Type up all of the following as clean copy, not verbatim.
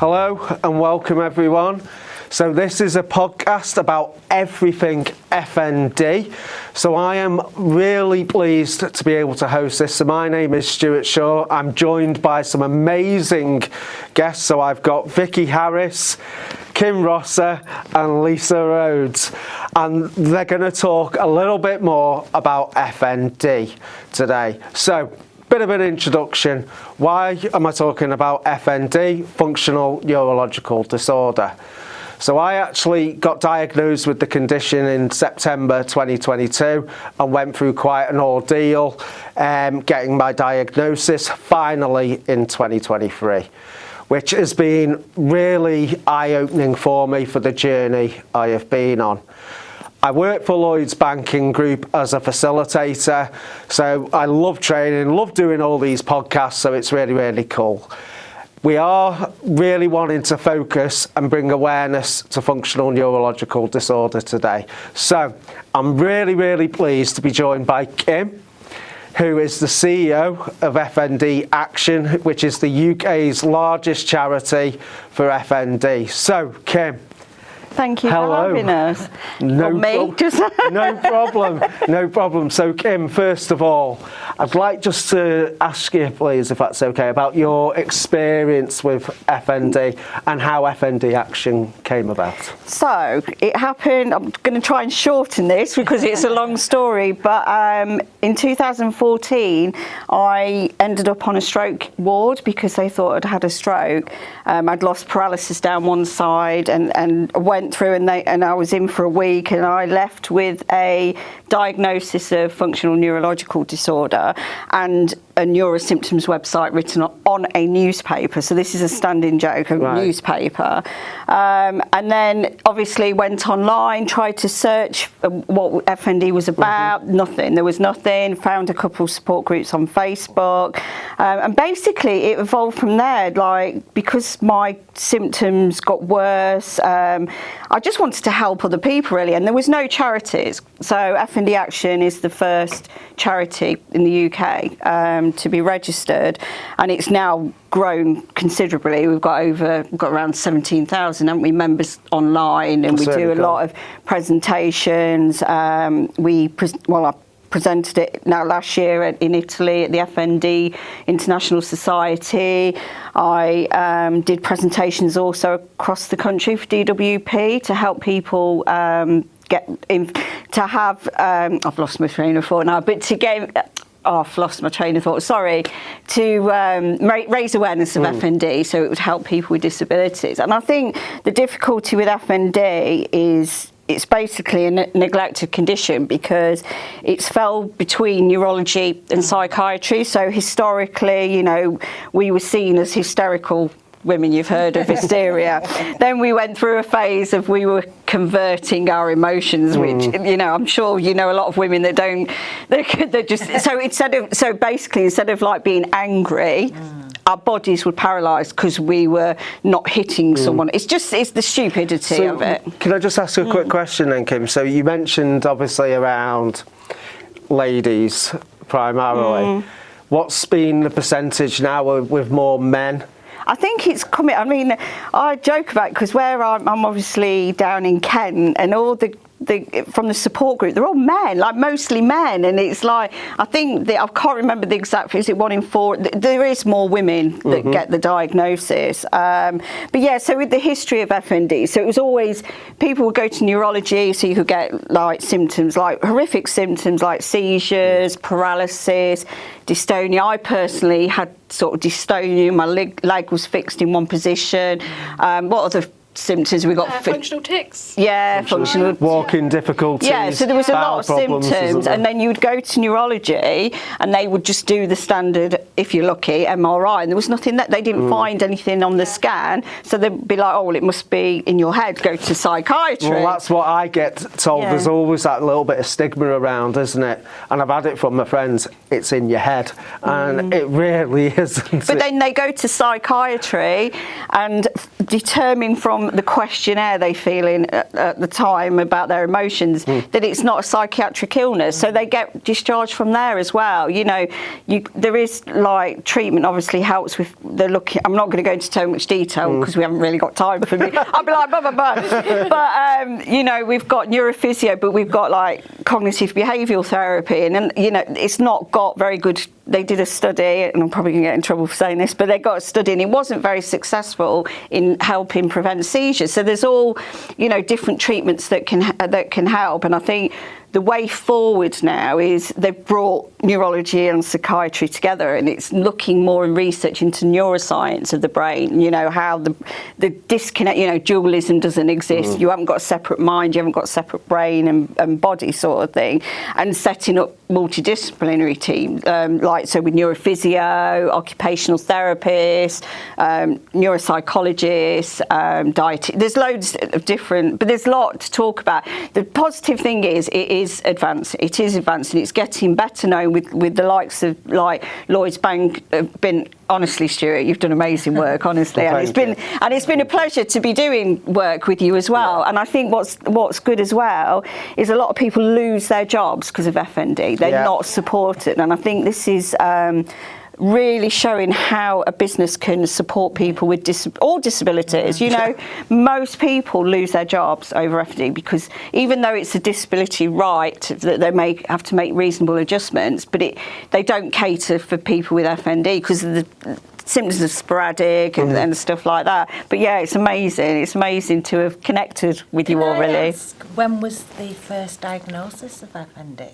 Hello and welcome everyone. So this is a podcast about everything FND. So I am really pleased to be able to host this. So my name is Stuart Shaw. I'm joined by some amazing guests. So I've got Vicky Harris, Kim Rosser and Lisa Rhodes. And they're going to talk a little bit more about FND today. So bit of an introduction. Why am I talking about FND? Functional Neurological Disorder. So I actually got diagnosed with the condition in September 2022 and went through quite an ordeal getting my diagnosis finally in 2023, which has been really eye-opening for me for the journey I have been on. I work for Lloyds Banking Group as a facilitator, so I love training, love doing all these podcasts, so it's really, really cool. We are really wanting to focus and bring awareness to functional neurological disorder today. So I'm really, really pleased to be joined by Kim, who is the CEO of FND Action, which is the UK's largest charity for FND. So, Kim. Thank you for having us. No problem. No problem. So, Kim, first of all, I'd like just to ask you, please, if that's okay, about your experience with FND and how FND Action came about. So, it happened, I'm going to try and shorten this because it's a long story, but in 2014, I ended up on a stroke ward because they thought I'd had a stroke. I'd lost paralysis down one side and went through and I was in for a week, and I left with a diagnosis of functional neurological disorder and a neurosymptoms website written on a newspaper. So this is a standing joke, a newspaper. And then obviously went online, tried to search what FND was about, nothing. There was nothing. Found a couple of support groups on Facebook. And basically it evolved from there, like because my symptoms got worse, I just wanted to help other people really, and there was no charities. So FND Action is the first charity in the UK to be registered, and it's now grown considerably. We've got around 17,000, haven't we, members online, and we do a lot of presentations. I presented it now last year in Italy at the FND International Society. I did presentations also across the country for DWP to help people get in, to have, I've lost my train of thought now, but to get, I've lost my train of thought, sorry, to raise awareness of FND so it would help people with disabilities. And I think the difficulty with FND is it's basically a neglected condition because it's fell between neurology and psychiatry. So historically, you know, we were seen as hysterical women. You've heard of hysteria. Then we went through a phase of we were converting our emotions, which, you know, I'm sure you know a lot of women that don't, they're just, so basically instead of like being angry, our bodies were paralysed because we were not hitting someone. It's the stupidity of it. Can I just ask a quick question then, Kim? So you mentioned obviously around ladies primarily. What's been the percentage now with more men? I think it's coming. I mean, I joke about it because where I'm obviously down in Kent, and all the from the support group, they're all men, like mostly men, and it's like I think I can't remember the exact figure. Is it 1 in 4? There is more women that get the diagnosis, but yeah. So with the history of FND, so it was always people would go to neurology, so you could get like symptoms, like horrific symptoms, like seizures, paralysis, dystonia. I personally had sort of dystonia. My leg was fixed in one position. What other symptoms we got? Functional tics. Yeah, functional walking difficulties. Yeah, so there was a lot of symptoms, and then you'd go to neurology, and they would just do the standard, if you're lucky, MRI, and there was nothing that they didn't find anything on the scan, so they'd be like, oh, well, it must be in your head. Go to psychiatry. Well, that's what I get told. Yeah. There's always that little bit of stigma around, isn't it? And I've had it from my friends. It's in your head, and it really isn't. But then they go to psychiatry and determine from from the questionnaire they fill in at the time about their emotions that it's not a psychiatric illness. So they get discharged from there as well. You know, there is like treatment obviously helps with the looking. I'm not going to go into too much detail because we haven't really got time for me. I'll be like, blah, blah, blah. But, you know, we've got neurophysio, but we've got like cognitive behavioural therapy. And, you know, it's not got very good. They did a study, and I'm probably going to get in trouble for saying this, but they got a study and it wasn't very successful in helping prevent seizures. So there's all, you know, different treatments that can help. And I think the way forward now is they've brought neurology and psychiatry together, and it's looking more in research into neuroscience of the brain, you know, how the disconnect, you know, dualism doesn't exist. You haven't got a separate mind, you haven't got a separate brain and body sort of thing, and setting up multidisciplinary teams, like so with neurophysio, occupational therapists, neuropsychologists, there's loads of different, but there's a lot to talk about. The positive thing is it is advancing, it's getting better known with the likes of like Lloyds Bank have been, honestly, Stuart, you've done amazing work, honestly. Well, and it's been a pleasure to be doing work with you as well. Yeah. And I think what's good as well is a lot of people lose their jobs because of FND. They're not supported. And I think this is really showing how a business can support people with all disabilities. You know, most people lose their jobs over FND because even though it's a disability right that they may have to make reasonable adjustments, but they don't cater for people with FND because of the symptoms are sporadic and stuff like that. But yeah, it's amazing. It's amazing to have connected with you all, really. When was the first diagnosis of FND?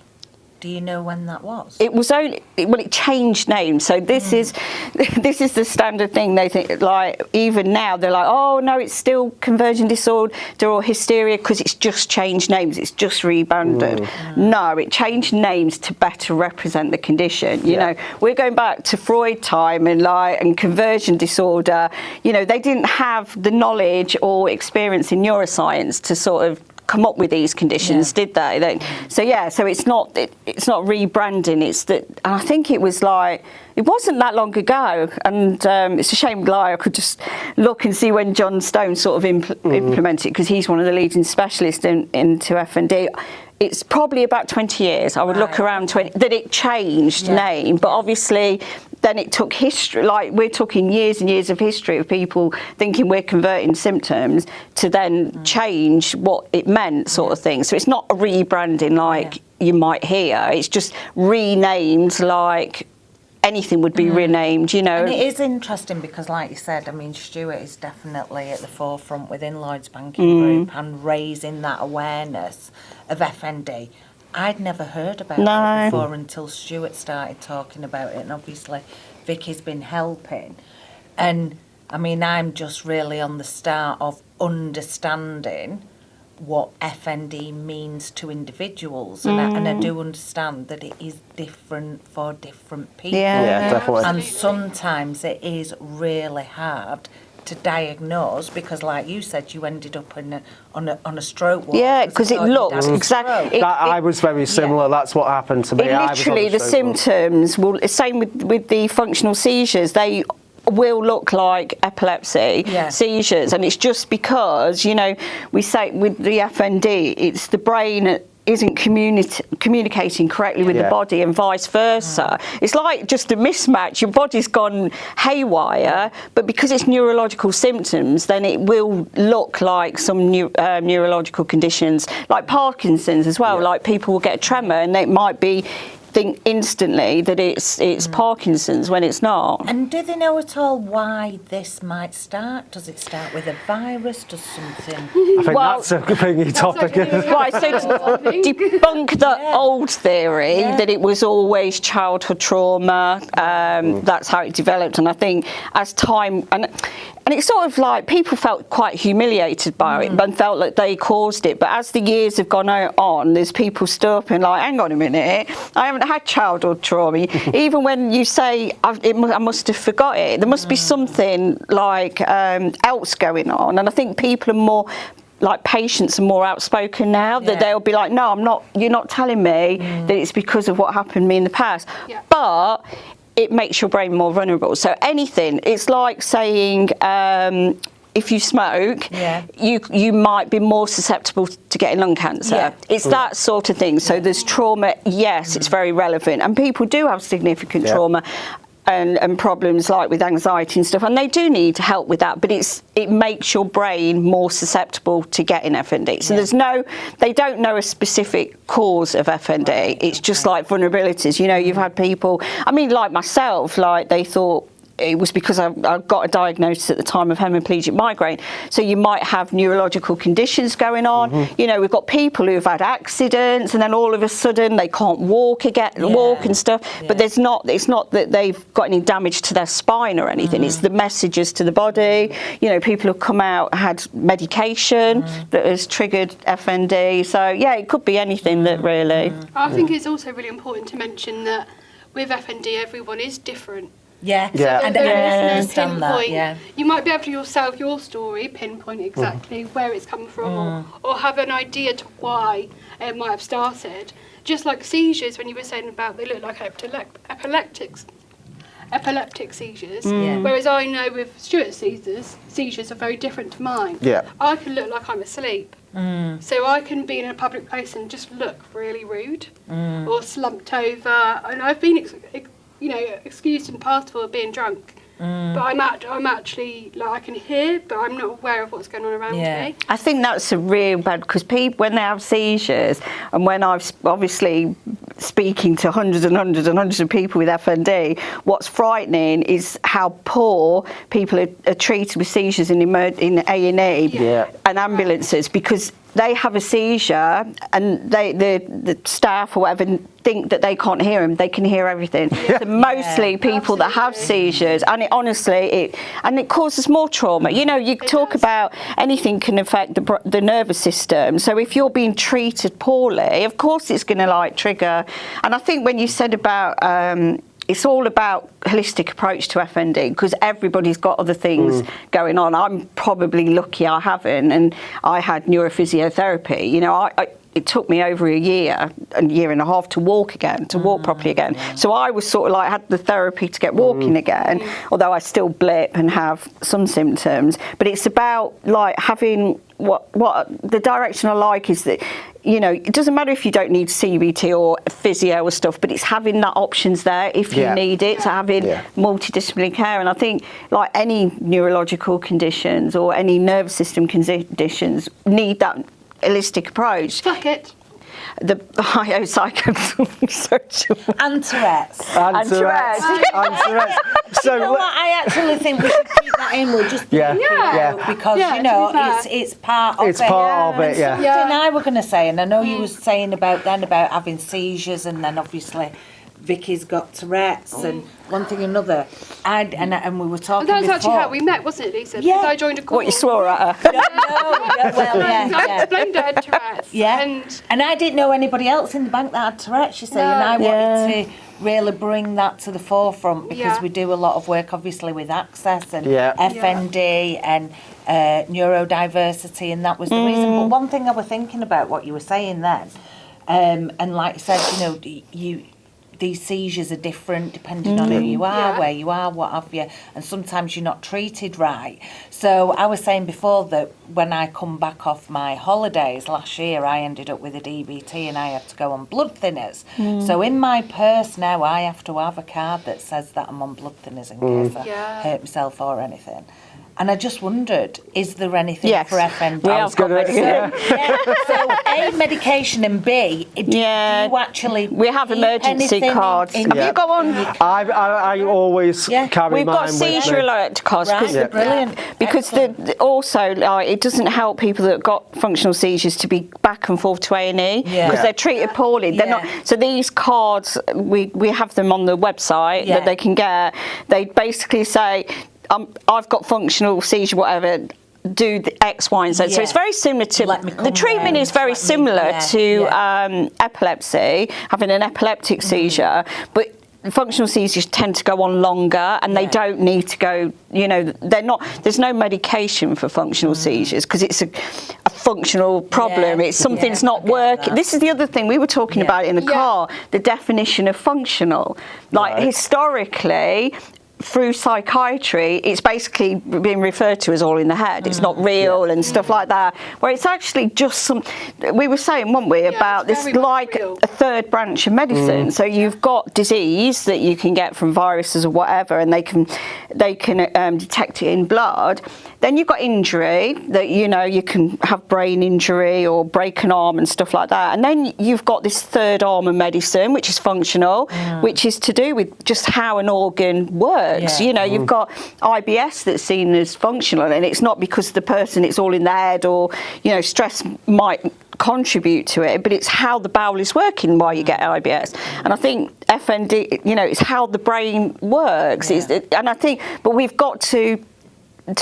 Do you know when that was? It was it changed names. So this is the standard thing. They think, like, even now they're like, oh no, it's still conversion disorder or hysteria because it's just changed names. It's just rebranded. No, it changed names to better represent the condition. You know, we're going back to Freud time and conversion disorder. You know, they didn't have the knowledge or experience in neuroscience to sort of come up with these conditions, did they? So it's not rebranding. It's that, and I think it was like, it wasn't that long ago, and it's a shame I could just look and see when John Stone sort of implemented it, because he's one of the leading specialists into FND. It's probably about 20 years. I would look around 20 that it changed name, but obviously then it took history, like we're talking years and years of history of people thinking we're converting symptoms to then change what it meant, sort of thing. So it's not a rebranding like you might hear. It's just renamed like anything would be renamed, you know. And it is interesting because, like you said, I mean, Stuart is definitely at the forefront within Lloyds Banking Group and raising that awareness of FND. I'd never heard about it before until Stuart started talking about it, and obviously Vicky's been helping. And I mean, I'm just really on the start of understanding what FND means to individuals, and I do understand that it is different for different people. Yeah, definitely. And sometimes it is really hard to diagnose because, like you said, you ended up on a stroke ward. Yeah, because it looks exactly. I was very similar. That's what happened to me. Literally, the symptoms will. Same with the functional seizures. They will look like epilepsy seizures, and it's just because, you know, we say with the FND, it's the brain isn't communicating correctly with the body and vice versa. It's like just a mismatch. Your body's gone haywire, but because it's neurological symptoms, then it will look like some neurological conditions, like Parkinson's as well. Like people will get a tremor and they might think instantly that it's Parkinson's when it's not. And do they know at all why this might start? Does it start with a virus? Does something? I think that's a thingy topic. Right, so to debunk the old theory that it was always childhood trauma, that's how it developed. And I think as time and it's sort of like people felt quite humiliated by it and felt like they caused it. But as the years have gone on, there's people stood up and like, hang on a minute, I haven't had childhood trauma. Even when you say, I must have forgot it, there must be something like else going on. And I think people are more, like patients are more outspoken now, that they'll be like, no, I'm not, you're not telling me that it's because of what happened to me in the past. Yeah. But it makes your brain more vulnerable. So anything, it's like saying if you smoke, you might be more susceptible to getting lung cancer. Yeah. It's that sort of thing. So there's trauma, yes, it's very relevant. And people do have significant trauma and problems like with anxiety and stuff, and they do need help with that, but it makes your brain more susceptible to getting FND. So they don't know a specific cause of FND. It's just like vulnerabilities. You know, you've had people, I mean, like myself, like they thought it was because I got a diagnosis at the time of hemiplegic migraine. So you might have neurological conditions going on. You know, we've got people who've had accidents and then all of a sudden they can't walk and stuff. But it's not that they've got any damage to their spine or anything. It's the messages to the body. You know, people have come out, had medication that has triggered FND. So yeah, it could be anything that really. I think it's also really important to mention that with FND, everyone is different. Yeah, and there is no understand pinpoint. that. You might be able to yourself, your story, pinpoint exactly where it's come from, or have an idea to why it might have started. Just like seizures, when you were saying about they look like epileptic seizures. Whereas I know with Stuart's seizures are very different to mine. I can look like I'm asleep. So I can be in a public place and just look really rude or slumped over, and I've been excused in the past for being drunk. But I'm actually, like, I can hear, but I'm not aware of what's going on around me. I think that's a real bad, because people, when they have seizures, and when I've obviously speaking to hundreds and hundreds and hundreds of people with FND, what's frightening is how poor people are treated with seizures in A&E and ambulances, because they have a seizure and the staff or whatever think that they can't hear them. They can hear everything. So mostly people that have seizures, and it causes more trauma. You know, you talk about anything can affect the nervous system. So if you're being treated poorly, of course it's going to like trigger. And I think when you said about it's all about holistic approach to FND, because everybody's got other things going on. I'm probably lucky I haven't, and I had neurophysiotherapy. You know, it took me over a year and a half to walk properly again. So I was sort of like had the therapy to get walking again, although I still blip and have some symptoms. But it's about like having what the direction I like is that, you know, it doesn't matter if you don't need CBT or physio or stuff, but it's having that options there if you need it, so having multidisciplinary care. And I think like any neurological conditions or any nervous system conditions need that holistic approach. Fuck it. The psychosocial and Tourette's. So you know what? I actually think we should keep that in. We'll just because you know it's part of it. It's part of it. Something I were going to say, and I know you were saying about having seizures, and then obviously Vicky's got Tourette's and one thing or another. And we were talking That's before. actually how we met, wasn't it, Lisa? Because I joined a call. What, you swore at her? I blamed her at Tourette's. And I didn't know anybody else in the bank that had Tourette's, you see, and I wanted to really bring that to the forefront because we do a lot of work, obviously, with access and FND and neurodiversity, and that was the reason. But one thing I was thinking about what you were saying then, and like I said, you know, these seizures are different depending on who you are, where you are, what have you, and sometimes you're not treated right. So I was saying before that when I come back off my holidays last year, I ended up with a DBT and I had to go on blood thinners. So in my purse now, I have to have a card that says that I'm on blood thinners in case I hurt myself or anything. And I just wondered, is there anything for FND? So A, medication, and B, do you actually we have emergency cards. Have you got one? I always carry We've mine got seizure alert cards. Brilliant. Because also it doesn't help people that got functional seizures to be back and forth to A&E because they're treated poorly. They're not. So these cards, we have them on the website that they can get. They basically say, I've got functional seizure, whatever, do the X, Y, and Z. So it's very similar to, the treatment is very similar to epilepsy, having an epileptic seizure, but functional seizures tend to go on longer and they don't need to go, you know, there's no medication for functional seizures because it's a functional problem. It's something's not working. This is the other thing we were talking about in the car, the definition of functional. Like historically, through psychiatry, it's basically being referred to as all in the head. It's not real and stuff like that. Where it's actually just we were saying, weren't we, about this like real. a third branch of medicine. So you've got disease that you can get from viruses or whatever, and they can detect it in blood. Then you've got injury, that you can have brain injury or break an arm and stuff like that. And then you've got this third arm of medicine, which is functional, which is to do with just how an organ works. You've got IBS that's seen as functional, and it's not because the person, it's all in the head, or stress might contribute to it, but it's how the bowel is working while you get IBS. And I think FND, it's how the brain works. And I think, but we've got to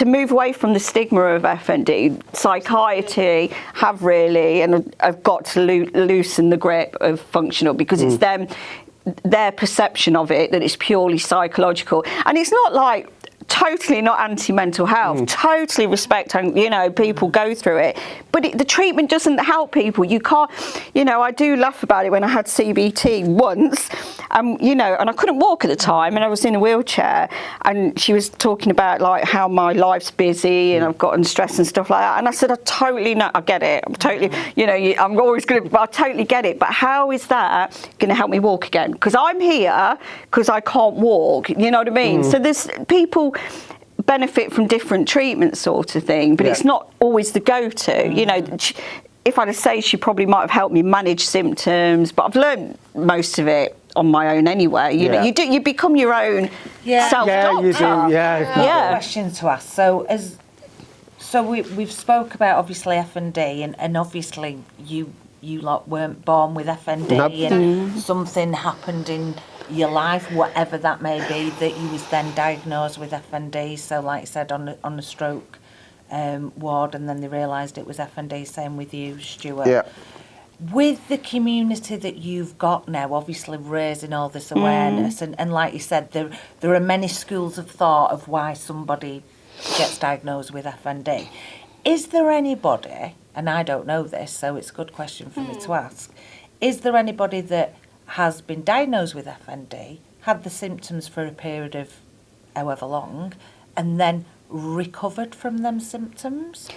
move away from the stigma of FND. Psychiatry have really, and have got to loosen the grip of functional, because it's their perception of it that it's purely psychological. And it's not like totally not anti-mental health, totally respect, people go through it, but the treatment doesn't help people. You can't, I do laugh about it when I had CBT once, and I couldn't walk at the time, and I was in a wheelchair, and she was talking about like how my life's busy and I've gotten stress and stuff like that, and I said, I totally know, I get it, I'm totally, I'm always going to, but I totally get it, but how is that going to help me walk again? Because I'm here because I can't walk, you know what I mean? So there's people benefit from different treatments, sort of thing, but it's not always the go-to. If I'd say, she probably might have helped me manage symptoms, but I've learned most of it on my own anyway. You become your own self-doctor. You do. Question to ask. So we've spoke about obviously FND, and obviously you lot weren't born with FND, and something happened in your life, whatever that may be, that you was then diagnosed with FND. So like I said, on the stroke ward, and then they realised it was FND. Same with you, Stuart. Yeah. With the community that you've got now, obviously raising all this awareness, and like you said, there are many schools of thought of why somebody gets diagnosed with FND. Is there anybody, and I don't know this, so it's a good question for me to ask, is there anybody that has been diagnosed with FND, had the symptoms for a period of however long, and then recovered from them symptoms?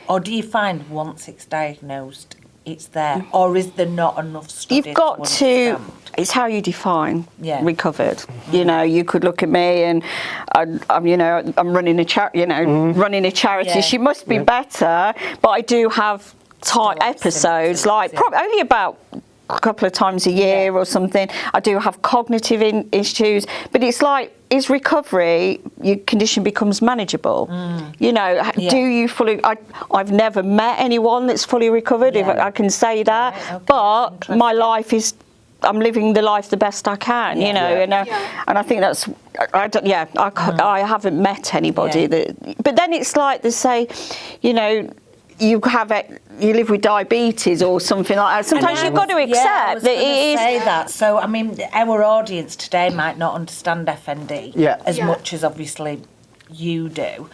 Or do you find once it's diagnosed, it's there? Or is there not enough studies? You've got to, it's how you define recovered. You could look at me and I'm running a charity, running a charity. Yeah. She must be better, but I do have episodes, like probably only about a couple of times a year or something. I do have cognitive issues, but it's like, is recovery, your condition becomes manageable. Do you fully, I've never met anyone that's fully recovered, if I can say that, but my life is, I'm living the life the best I can, and I think that's, I haven't met anybody that, but then it's like they say, you live with diabetes or something like that. Sometimes you've got to accept that it is. Say that. So I mean, our audience today might not understand FND as much as obviously you do,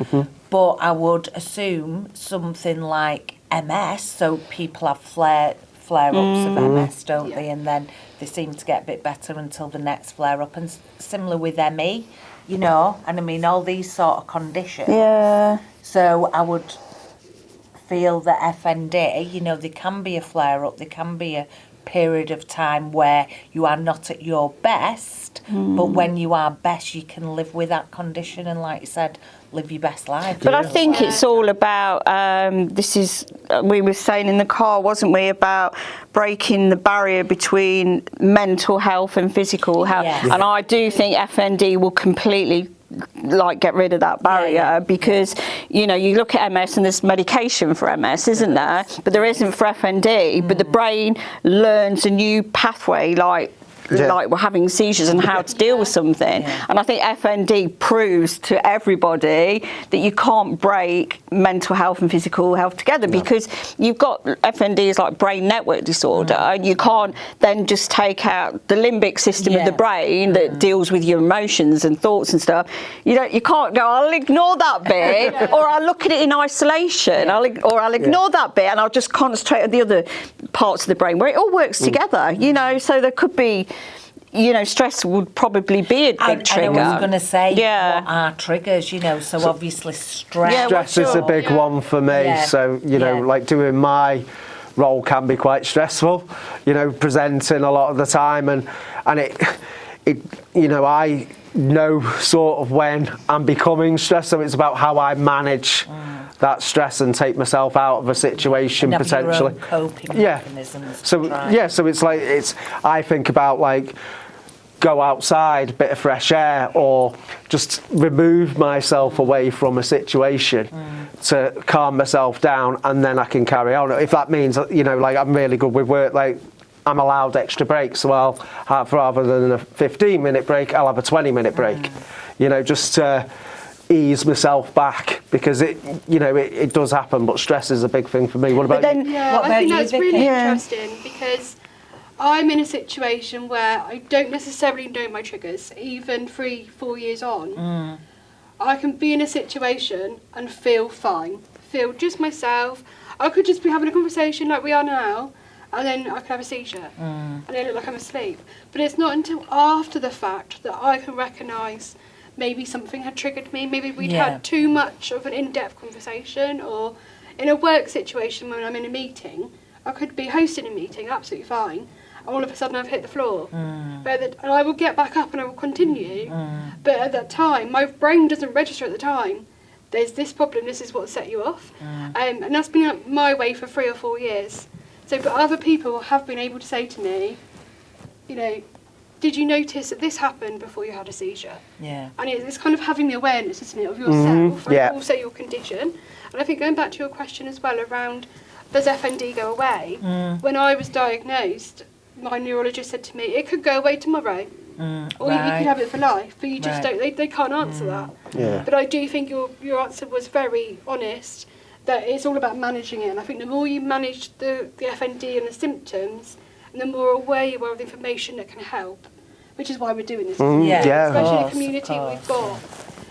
but I would assume something like MS. So people have flare-ups of MS, don't they? And then they seem to get a bit better until the next flare-up. And similar with ME, and I mean all these sort of conditions. Yeah. So I would feel that FND, there can be a flare-up, there can be a period of time where you are not at your best, but when you are best, you can live with that condition and, like you said, live your best life. But I think it's all about, we were saying in the car, wasn't we, about breaking the barrier between mental health and physical health. Yes. And I do think FND will completely get rid of that barrier because you look at MS and there's medication for MS, isn't there? But there isn't for FND. But the brain learns a new pathway, like we're having seizures and how to deal with something. And I think FND proves to everybody that you can't break mental health and physical health together because you've got FND is like brain network disorder, and you can't then just take out the limbic system of the brain that deals with your emotions and thoughts and stuff. You can't go, I'll ignore that bit or I'll look at it in isolation, or I'll ignore that bit and I'll just concentrate on the other parts of the brain where it all works together, so there could be you know, stress would probably be a big trigger. And I was going to say, yeah. what are triggers, you know, so obviously stress. Yeah, Stress is a big one for me. Yeah. So, you know, like doing my role can be quite stressful, you know, presenting a lot of the time, and it you know, I know sort of when I'm becoming stressed, so it's about how I manage that stress and take myself out of a situation and potentially. Your own coping mechanisms. So so it's like I think about like go outside, bit of fresh air, or just remove myself away from a situation to calm myself down, and then I can carry on. If that means, you know, like I'm really good with work, like I'm allowed extra breaks, so I'll have, rather than a 15-minute break, I'll have a 20-minute break, you know, just to ease myself back, because it does happen, but stress is a big thing for me. What about you? Yeah, I think that's really interesting, because I'm in a situation where I don't necessarily know my triggers, even 3-4 years on. I can be in a situation and feel fine, feel just myself. I could just be having a conversation like we are now, and then I could have a seizure, and it look like I'm asleep. But it's not until after the fact that I can recognise maybe something had triggered me, maybe we'd had too much of an in-depth conversation, or in a work situation when I'm in a meeting, I could be hosting a meeting, absolutely fine, and all of a sudden I've hit the floor. And I will get back up and I will continue, but at that time, my brain doesn't register at the time. There's this problem, this is what set you off. And that's been my way for 3 or 4 years. So, but other people have been able to say to me, you know, did you notice that this happened before you had a seizure? Yeah. And it's kind of having the awareness, isn't it, of yourself and also your condition. And I think going back to your question as well around, does FND go away? When I was diagnosed, my neurologist said to me, it could go away tomorrow. Or you could have it for life, but you just don't, they can't answer that. Yeah. But I do think your answer was very honest, that it's all about managing it. And I think the more you manage the FND and the symptoms, and the more aware you are of the information that can help, which is why we're doing this. Especially the community we've got,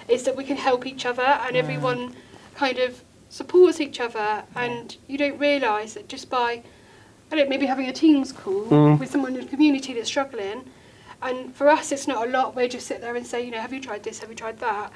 is that we can help each other, and everyone kind of supports each other, and you don't realise that just by, I don't know, maybe having a Teams call with someone in the community that's struggling, and for us it's not a lot, we just sit there and say, you know, have you tried this, have you tried that?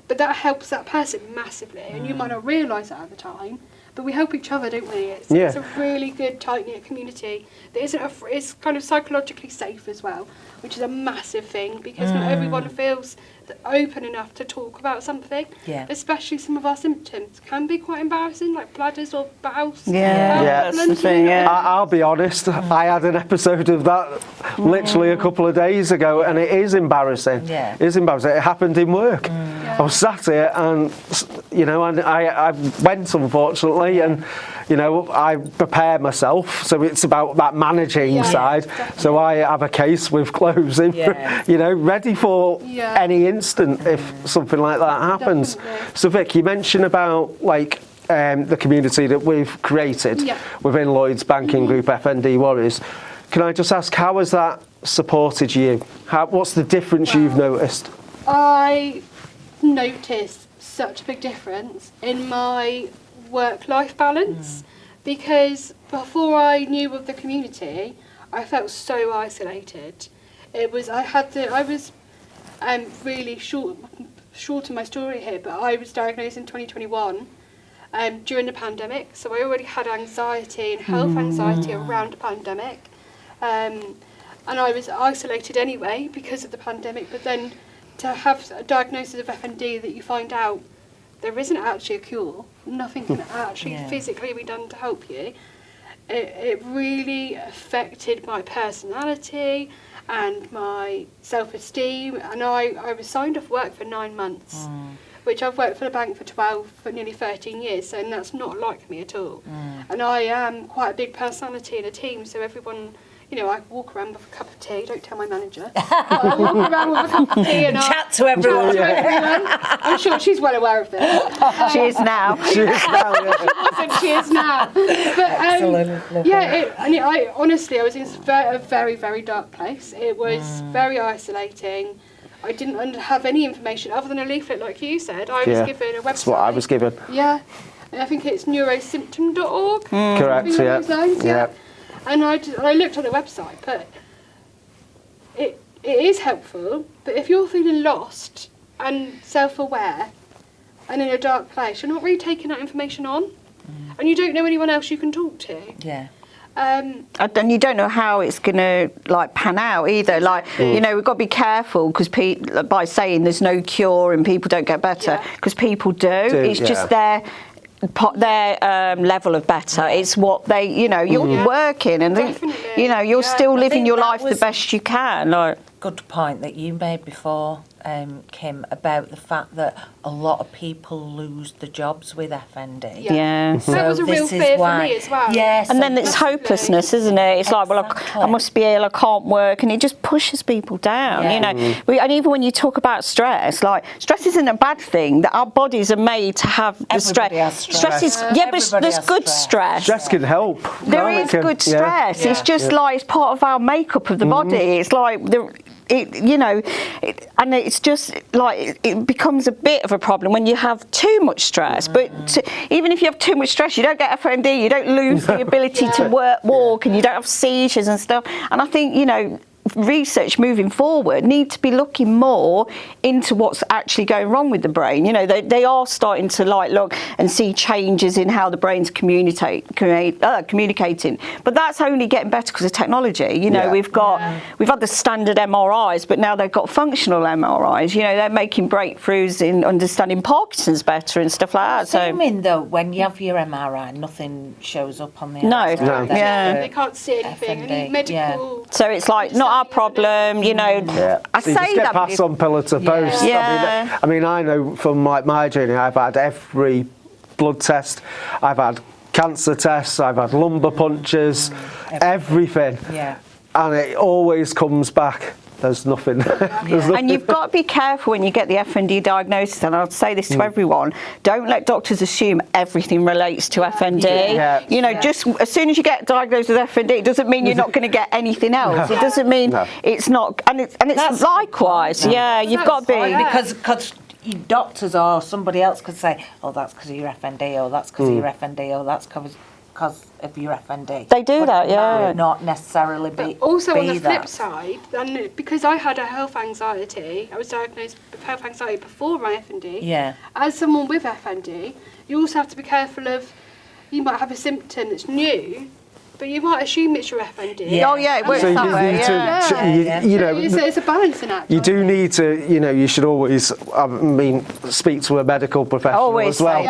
But that helps that person massively, and you might not realise that at the time, but we help each other, don't we? It's a really good, tight-knit community that it's kind of psychologically safe as well, which is a massive thing, because not everyone feels open enough to talk about something, especially some of our symptoms can be quite embarrassing, like bladders or bowels. That's the thing, I'll be honest, I had an episode of that literally a couple of days ago, and it is embarrassing. It is embarrassing. It happened in work. I was sat here, and you know, and I went, unfortunately, and you know, I prepare myself, so it's about that managing side. So I have a case with closing, you know, ready for any instant if something like that happens. So Vic, you mentioned about like the community that we've created within Lloyds Banking Group, FND Warriors. Can I just ask, how has that supported you? What's the difference you've noticed? I noticed such a big difference in my work-life balance, because before I knew of the community, I felt so isolated. I was really short in my story here, but I was diagnosed in 2021 during the pandemic, so I already had anxiety and health anxiety around the pandemic, and I was isolated anyway because of the pandemic, but then to have a diagnosis of FND that you find out there isn't actually a cure, nothing can actually physically be done to help you, it really affected my personality and my self-esteem, and I was signed off work for 9 months, which I've worked for the bank for nearly 13 years, so, and that's not like me at all. And I am quite a big personality in a team, so everyone, you know, I walk around with a cup of tea, don't tell my manager, but I walk around with a cup of tea and chat to everyone. I'm sure she's well aware of this. She is now. She is now. But I honestly, I was in a very, very dark place. It was very isolating. I didn't have any information other than a leaflet, like you said. I was given a website. That's what I was given. Yeah, and I think it's neurosymptom.org. Correct. And I looked on the website, but it it is helpful, but if you're feeling lost and self-aware and in a dark place, you're not really taking that information on, and you don't know anyone else you can talk to. Yeah. And you don't know how it's going to like pan out either. Like, you know, we've got to be careful because by saying there's no cure and people don't get better, because people do. It's just their level of better. It's what they, you know, you're working and you know, you're still living your life the best you can. Like, good point that you made before, Kim, about the fact that a lot of people lose the jobs with FND. Yeah. So that was a real fear for me as well. Yes. And then it's hopelessness, isn't it? It's like, well, I must be ill, I can't work, and it just pushes people down, you know. And even when you talk about stress, like, stress isn't a bad thing, that our bodies are made to have the stress. Stress is, but there's good stress. Stress can help. There is good stress. It's just like, it's part of our makeup of the body. It's like, and it's just like it becomes a bit of a problem when you have too much stress. But even if you have too much stress, you don't get FND, you don't lose the ability to walk, and you don't have seizures and stuff. And I think, you know, research moving forward need to be looking more into what's actually going wrong with the brain. You know, they are starting to like look and see changes in how the brain's communicating, but that's only getting better because of technology. You know, we've had the standard MRIs, but now they've got functional MRIs. You know, they're making breakthroughs in understanding Parkinson's better and stuff like that. So, assuming though, when you have your MRI, nothing shows up on the they can't see anything. Any medical. So it's like not our problem, you know. I so say you just get that passed on pillar to post. I mean, I know from like my journey, I've had every blood test, I've had cancer tests, I've had lumbar punctures, everything, and it always comes back. There's nothing. And you've got to be careful when you get the FND diagnosis, and I'll say this to everyone, don't let doctors assume everything relates to FND. You know, just as soon as you get diagnosed with FND, it doesn't mean you're not going to get anything else. It doesn't mean it's not, and it's likewise. You've got to be. Because doctors or somebody else could say, oh, that's because of your FND, or that's because of your FND, or that's because of your FND. They do that, not necessarily be. But also on the that. flip side, and because I had a health anxiety, I was diagnosed with health anxiety before my FND. As someone with FND, you also have to be careful of, you might have a symptom that's new, but you might assume it's your FND. It works that way. You know, it's a balancing act. You do need to, you know, you should always, I mean, speak to a medical professional as well.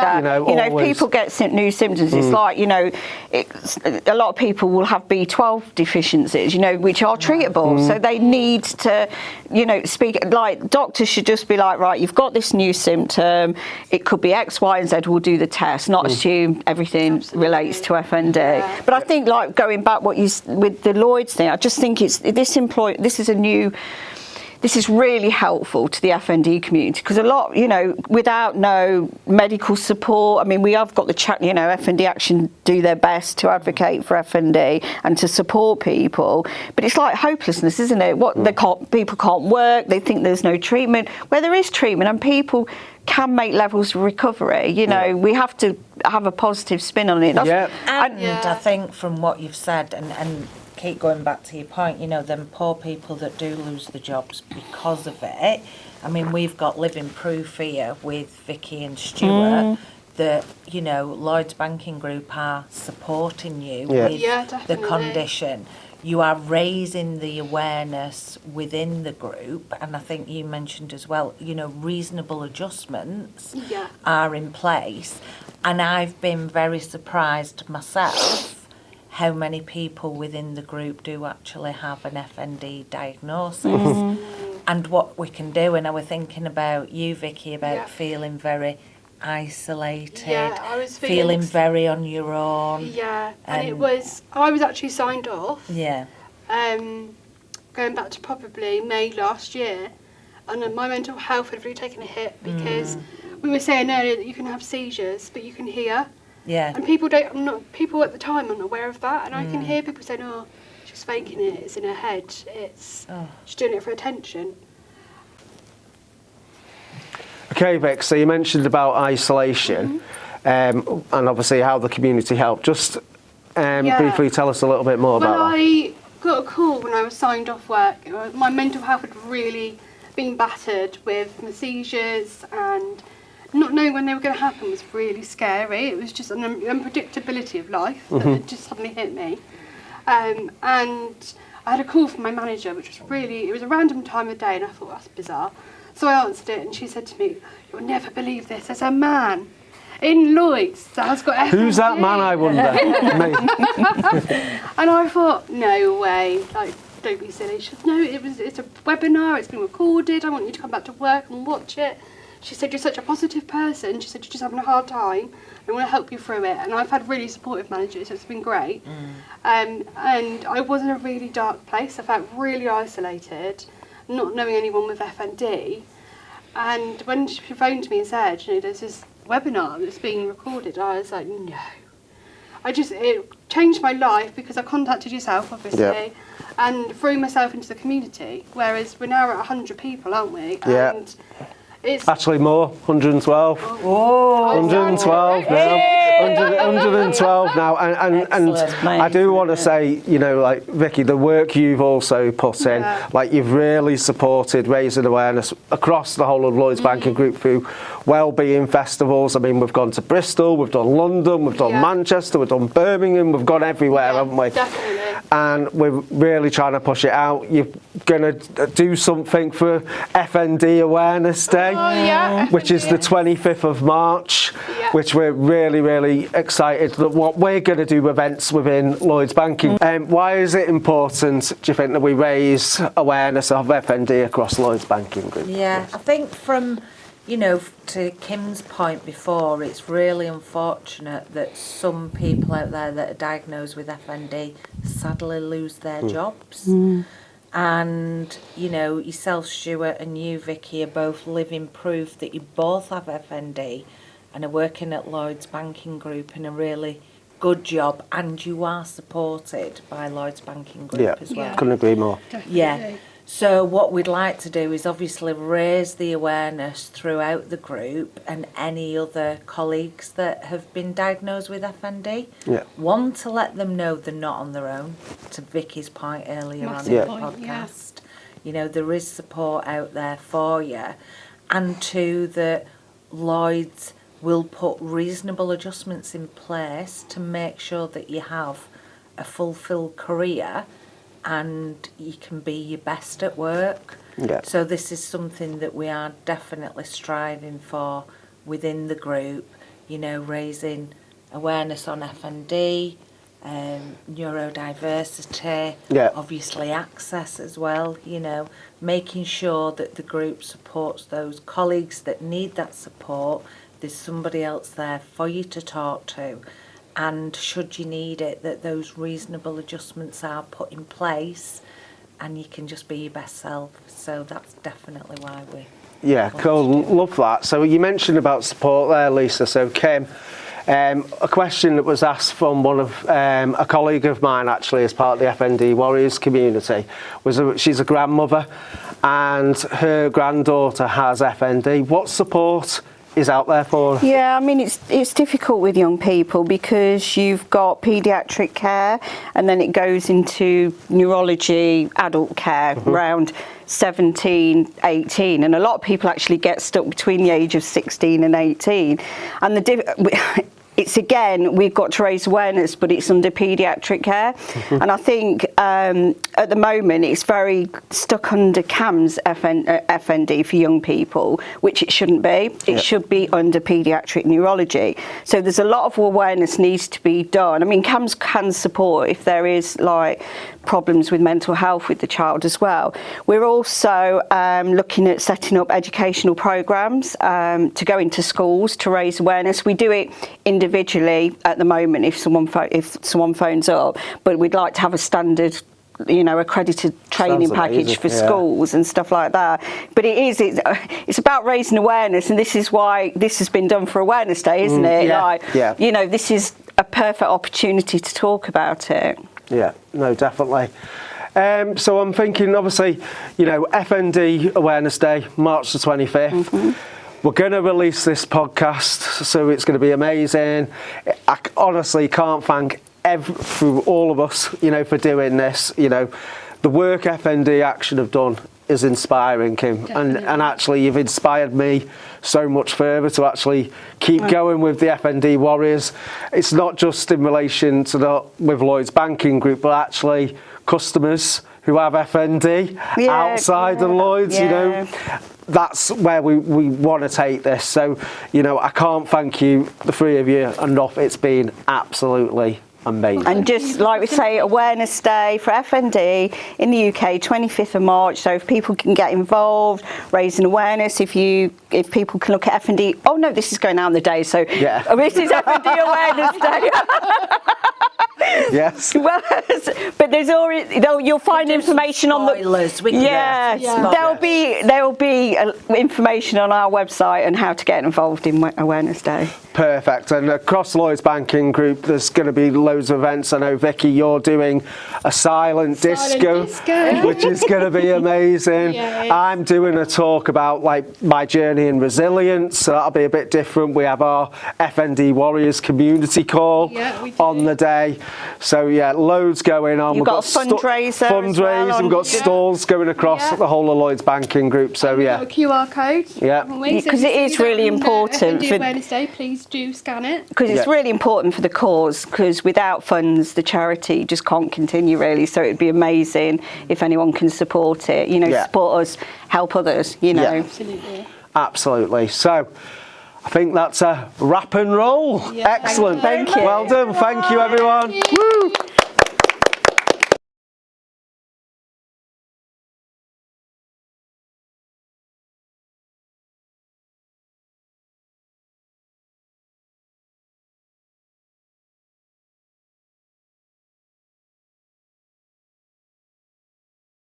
You know, if people get new symptoms, it's like, you know, a lot of people will have B12 deficiencies, you know, which are treatable. So they need to, you know, speak, like, doctors should just be like, right, you've got this new symptom, it could be X, Y, and Z, we'll do the test, not assume everything relates to FND. But I think, like, going back with the Lloyd's thing, I just think this is really helpful to the FND community, because a lot, you know, without no medical support, I mean, we have got you know, FND Action do their best to advocate for FND and to support people, but it's like hopelessness, isn't it? People can't work, they think there's no treatment, where there is treatment and people can make levels of recovery. You know, we have to have a positive spin on it. And I think from what you've said, and keep going back to your point, you know, them poor people that do lose the jobs because of it. I mean, we've got living proof here with Vicky and Stuart that, you know, Lloyd's Banking Group are supporting you with the condition. You are raising the awareness within the group, and I think you mentioned as well, you know, reasonable adjustments are in place. And I've been very surprised myself how many people within the group do actually have an FND diagnosis and what we can do. And I was thinking about you, Vicky, about feeling very isolated, I was feeling very on your own. And I was actually signed off. Going back to probably May last year, and my mental health had really taken a hit because we were saying earlier that you can have seizures, but you can hear. And people people at the time aren't aware of that, and I can hear people saying, "Oh, she's faking it. It's in her head. She's doing it for attention." Okay, Vic, so you mentioned about isolation and obviously how the community helped. Just briefly tell us a little bit more about that. I got a call when I was signed off work. My mental health had really been battered with my seizures, and not knowing when they were going to happen was really scary. It was just an unpredictability of life that had just suddenly hit me. And I had a call from my manager, which was it was a random time of day, and I thought, that's bizarre. So I answered it, and she said to me, "You'll never believe this, there's a man in Lloyd's that has got FND." Who's that man, I wonder? Me. And I thought, no way, like, don't be silly. She said, no, it's a webinar, it's been recorded, I want you to come back to work and watch it. She said, you're such a positive person. She said, you're just having a hard time. I want to help you through it. And I've had really supportive managers, so it's been great. And I was in a really dark place. I felt really isolated, not knowing anyone with FND. And when she phoned me and said, there's this webinar that's being recorded, I was like, no. It changed my life because I contacted yourself, obviously, and threw myself into the community. Whereas we're now at 100 people, aren't we? Yeah. And it's actually more, 112. Oh, 112 now. 112 now. And I do want to say, like, Vicky, the work you've also put in, like, you've really supported raising awareness across the whole of Lloyds Banking Group through wellbeing festivals. I mean, we've gone to Bristol, we've done London, we've done Manchester, we've done Birmingham, we've gone everywhere, haven't we? Definitely. And we're really trying to push it out. You're going to do something for FND Awareness Day, which is the 25th of March, which we're really, really excited that what we're going to do events within Lloyds Banking. Why is it important, do you think, that we raise awareness of FND across Lloyds Banking Group? Yeah, I think from, to Kim's point before, it's really unfortunate that some people out there that are diagnosed with FND sadly lose their jobs. And, yourself, Stuart, and you, Vicky, are both living proof that you both have FND and are working at Lloyds Banking Group in a really good job, and you are supported by Lloyds Banking Group as well. Couldn't agree more. Definitely. Yeah. So what we'd like to do is obviously raise the awareness throughout the group and any other colleagues that have been diagnosed with FND. One, to let them know they're not on their own, to Vicky's point earlier on in the podcast. There is support out there for you. And two, that Lloyds will put reasonable adjustments in place to make sure that you have a fulfilled career and you can be your best at work. So this is something that we are definitely striving for within the group, raising awareness on FND, neurodiversity, obviously access as well, making sure that the group supports those colleagues that need that support. There's somebody else there for you to talk to. And should you need it, that those reasonable adjustments are put in place and you can just be your best self. So that's definitely why we... Yeah, cool. Love that. So you mentioned about support there, Lisa. So Kim, a question that was asked from one of a colleague of mine, actually, as part of the FND Warriors community, was she's a grandmother and her granddaughter has FND. What support is out there for? Yeah, I mean, it's difficult with young people because you've got paediatric care and then it goes into neurology, adult care around 17, 18, and a lot of people actually get stuck between the age of 16 and 18. And it's again, we've got to raise awareness, but it's under paediatric care. And I think at the moment it's very stuck under CAMS FND for young people, which it shouldn't be. It should be under paediatric neurology. So there's a lot of awareness needs to be done. I mean, CAMS can support if there is like problems with mental health with the child as well. We're also looking at setting up educational programs to go into schools to raise awareness. We do it individually at the moment if someone phones up, but we'd like to have a standard accredited training package for schools and stuff like that. But it's about raising awareness, and this is why this has been done for Awareness Day, isn't it? This is a perfect opportunity to talk about it. Yeah, no, definitely. So I'm thinking, obviously, FND Awareness Day, March the 25th. We're going to release this podcast, so it's going to be amazing. I honestly can't thank through all of us, for doing this. The work FND Action have done is inspiring, Kim, and actually you've inspired me so much further to actually keep going with the FND Warriors. It's not just in relation to with Lloyds Banking Group, but actually customers who have FND outside of Lloyds, that's where we want to take this. So, I can't thank you, the three of you, enough. It's been absolutely amazing. And just like we say, Awareness Day for FND in the UK, 25th of March. So if people can get involved, raising awareness, if people can look at FND. Oh no, this is going out on the day. So this is FND Awareness Day. Yes. Well, but there's already you'll find information on the there'll be information on our website on how to get involved in Awareness Day. Perfect. And across Lloyds Banking Group, there's going to be loads of events. I know, Vicky, you're doing a silent disco, which is going to be amazing. I'm doing a talk about my journey in resilience, so that'll be a bit different. We have our FND Warriors community call on the day. So loads going on. We've got a fundraiser. We've got stalls going across the whole of Lloyds Banking Group. So we've got a QR code. Because it is really important for Awareness Day. Please do scan it. Because it's really important for the cause, because without funds the charity just can't continue really, so it'd be amazing if anyone can support it, support us, help others, Absolutely. So I think that's a wrap and roll. Excellent. Thank you. Well done. Thank you, everyone. Woo.